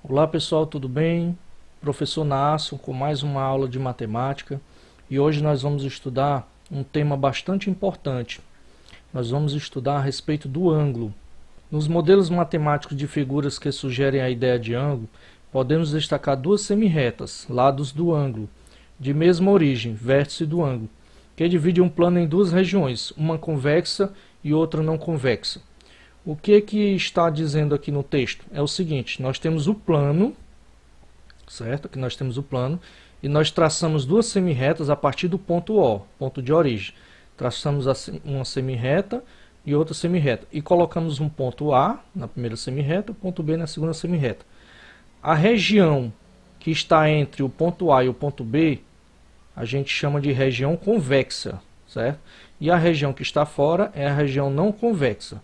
Olá pessoal, tudo bem? Professor Nácio com mais uma aula de matemática e hoje nós vamos estudar um tema bastante importante. Nós vamos estudar a respeito do ângulo. Nos modelos matemáticos de figuras que sugerem a ideia de ângulo, podemos destacar duas semirretas, lados do ângulo, de mesma origem, vértice do ângulo, que dividem um plano em duas regiões, uma convexa e outra não convexa. O que está dizendo aqui no texto? É o seguinte, nós temos o plano, certo? Aqui nós temos o plano, e nós traçamos duas semirretas a partir do ponto O, ponto de origem. Traçamos uma semirreta e outra semirreta. E colocamos um ponto A na primeira semirreta, ponto B na segunda semirreta. A região que está entre o ponto A e o ponto B, a gente chama de região convexa, certo? E a região que está fora é a região não convexa.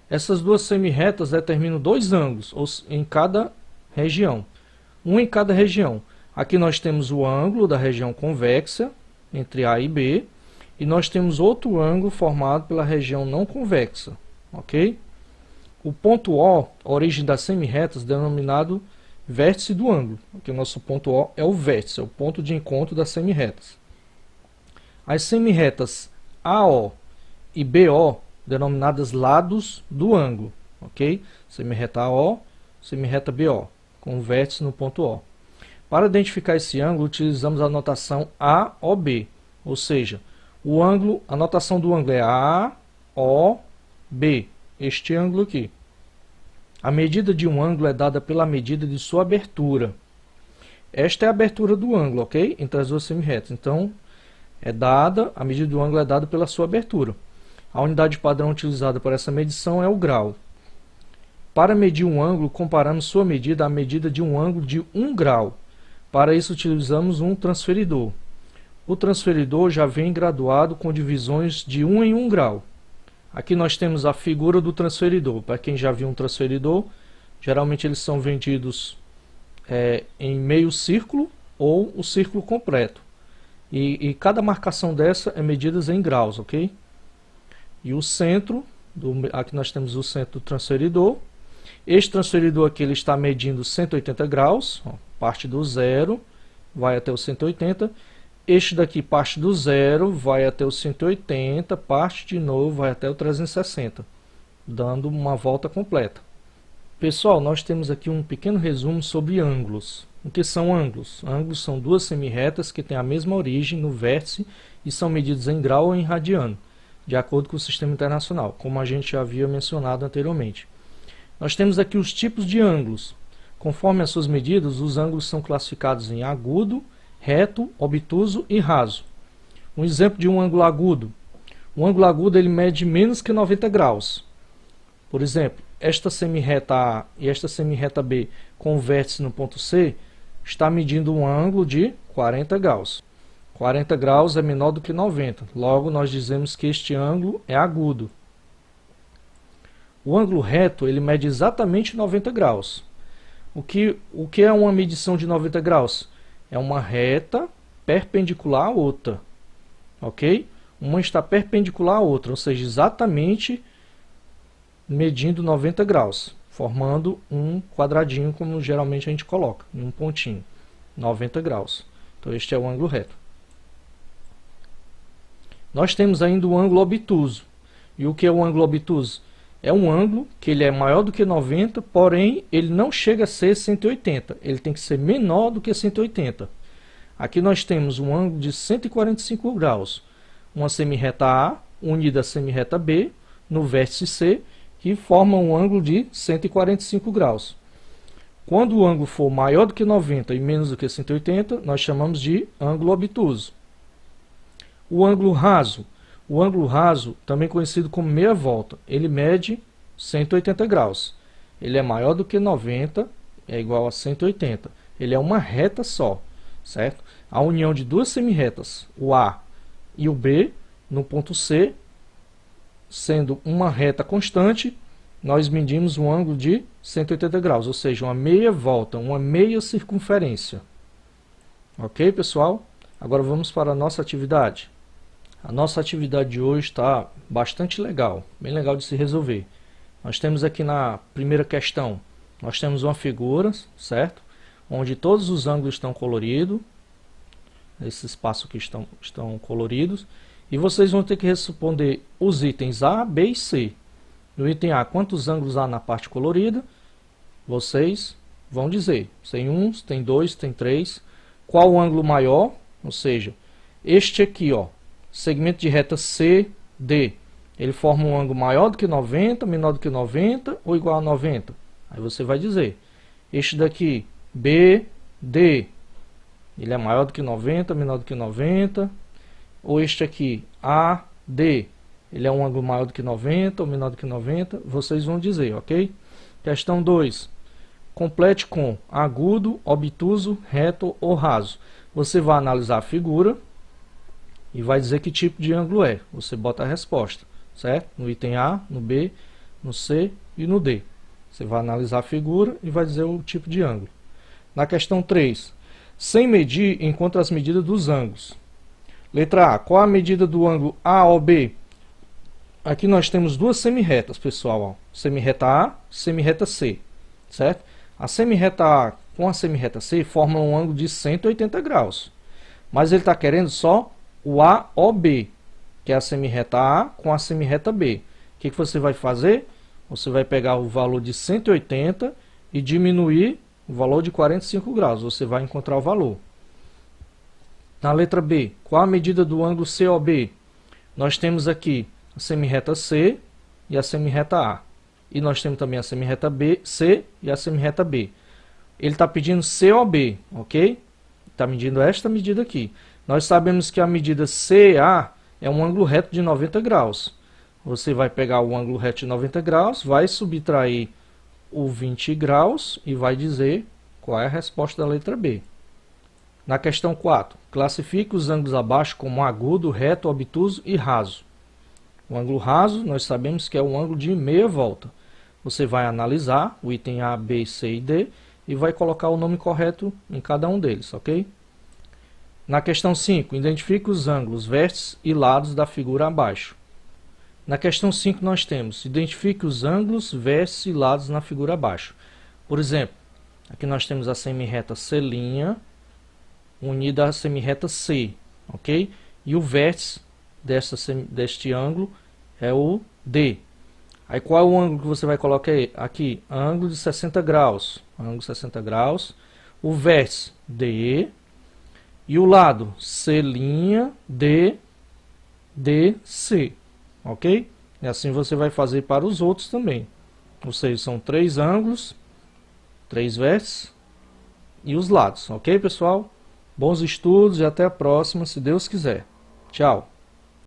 Essas duas semirretas determinam dois ângulos em cada região, um em cada região. Aqui nós temos o ângulo da região convexa, entre A e B, e nós temos outro ângulo formado pela região não convexa, ok? O ponto O, a origem das semirretas, denominado vértice do ângulo. Aqui o nosso ponto O é o vértice, é o ponto de encontro das semirretas. As semirretas AO e BO, denominadas lados do ângulo, ok? Semirreta AO, semirreta BO, com vértice no ponto O. Para identificar esse ângulo, utilizamos a notação AOB, ou seja, o ângulo, a notação do ângulo é AOB, este ângulo aqui. A medida de um ângulo é dada pela medida de sua abertura. Esta é a abertura do ângulo, ok? Entre as duas semirretas. Então, a medida do ângulo é dada pela sua abertura. A unidade padrão utilizada para essa medição é o grau. Para medir um ângulo, comparamos sua medida à medida de um ângulo de 1 grau. Para isso, utilizamos um transferidor. O transferidor já vem graduado com divisões de 1 em 1 grau. Aqui nós temos a figura do transferidor. Para quem já viu um transferidor, geralmente eles são vendidos em meio círculo ou o círculo completo. E cada marcação dessa é medida em graus, ok? E o centro, aqui nós temos o centro do transferidor. Este transferidor aqui ele está medindo 180 graus, ó, parte do zero, vai até o 180. Este daqui parte do zero, vai até o 180, parte de novo, vai até o 360, dando uma volta completa. Pessoal, nós temos aqui um pequeno resumo sobre ângulos. O que são ângulos? Ângulos são duas semirretas que têm a mesma origem no vértice e são medidos em grau ou em radiano, de acordo com o sistema internacional, como a gente já havia mencionado anteriormente. Nós temos aqui os tipos de ângulos. Conforme as suas medidas, os ângulos são classificados em agudo, reto, obtuso e raso. Um exemplo de um ângulo agudo. Um ângulo agudo ele mede menos que 90 graus. Por exemplo, esta semirreta A e esta semirreta B com vértice no ponto C está medindo um ângulo de 40 graus. 40 graus é menor do que 90, logo nós dizemos que este ângulo é agudo. O ângulo reto ele mede exatamente 90 graus. O que é uma medição de 90 graus? É uma reta perpendicular à outra, ok? Uma está perpendicular à outra, ou seja, exatamente medindo 90 graus, formando um quadradinho como geralmente a gente coloca, em um pontinho, 90 graus. Então este é o ângulo reto. Nós temos ainda o ângulo obtuso. E o que é o ângulo obtuso? É um ângulo que ele é maior do que 90, porém ele não chega a ser 180. Ele tem que ser menor do que 180. Aqui nós temos um ângulo de 145 graus. Uma semirreta A unida à semirreta B no vértice C, que forma um ângulo de 145 graus. Quando o ângulo for maior do que 90 e menos do que 180, nós chamamos de ângulo obtuso. O ângulo raso. O ângulo raso, também conhecido como meia volta, ele mede 180 graus. Ele é maior do que 90, é igual a 180. Ele é uma reta só, certo? A união de duas semirretas, o A e o B, no ponto C, sendo uma reta constante, nós medimos um ângulo de 180 graus, ou seja, uma meia volta, uma meia circunferência. Ok, pessoal? Agora vamos para a nossa atividade. A nossa atividade de hoje está bastante legal, bem legal de se resolver. Nós temos aqui na primeira questão nós temos uma figura, certo? Onde todos os ângulos estão coloridos. Esse espaço aqui estão coloridos. E vocês vão ter que responder os itens A, B e C. No item A, quantos ângulos há na parte colorida? Vocês vão dizer. Tem 1, tem 2, tem 3. Qual o ângulo maior? Ou seja, este aqui, ó, segmento de reta CD. Ele forma um ângulo maior do que 90, menor do que 90 ou igual a 90? Aí você vai dizer. Este daqui, BD. Ele é maior do que 90, menor do que 90. Ou este aqui, AD. Ele é um ângulo maior do que 90 ou menor do que 90. Vocês vão dizer, ok? Questão 2. Complete com agudo, obtuso, reto ou raso. Você vai analisar a figura e vai dizer que tipo de ângulo é. Você bota a resposta, certo? No item A, no B, no C e no D. Você vai analisar a figura e vai dizer o tipo de ângulo. Na questão 3. Sem medir, encontra as medidas dos ângulos. Letra A. Qual a medida do ângulo AOB? Aqui nós temos duas semirretas, pessoal. Ó. Semirreta A, semirreta C. Certo? A semirreta A com a semirreta C formam um ângulo de 180 graus. Mas ele está querendo só o AOB, que é a semirreta A com a semirreta B. O que você vai fazer? Você vai pegar o valor de 180 e diminuir o valor de 45 graus. Você vai encontrar o valor. Na letra B, qual a medida do ângulo COB? Nós temos aqui a semirreta C e a semirreta A. E nós temos também a semirreta B, C e a semirreta B. Ele está pedindo COB, ok? Está medindo esta medida aqui. Nós sabemos que a medida CA é um ângulo reto de 90 graus. Você vai pegar o ângulo reto de 90 graus, vai subtrair o 20 graus e vai dizer qual é a resposta da letra B. Na questão 4, classifique os ângulos abaixo como agudo, reto, obtuso e raso. O ângulo raso, nós sabemos que é um ângulo de meia volta. Você vai analisar o item A, B, C e D e vai colocar o nome correto em cada um deles, ok? Na questão 5, identifique os ângulos vértices e lados da figura abaixo. Na questão 5 nós temos, identifique os ângulos vértices e lados na figura abaixo. Por exemplo, aqui nós temos a semirreta C' unida à semirreta C, ok? E o vértice deste ângulo é o D. Aí qual é o ângulo que você vai colocar aqui? Ângulo de 60 graus. Ângulo 60 graus. O vértice DE. E o lado C', D, DC. Ok? E assim você vai fazer para os outros também. Ou seja, são 3 ângulos, 3 vértices e os lados. Ok, pessoal? Bons estudos e até a próxima, se Deus quiser. Tchau!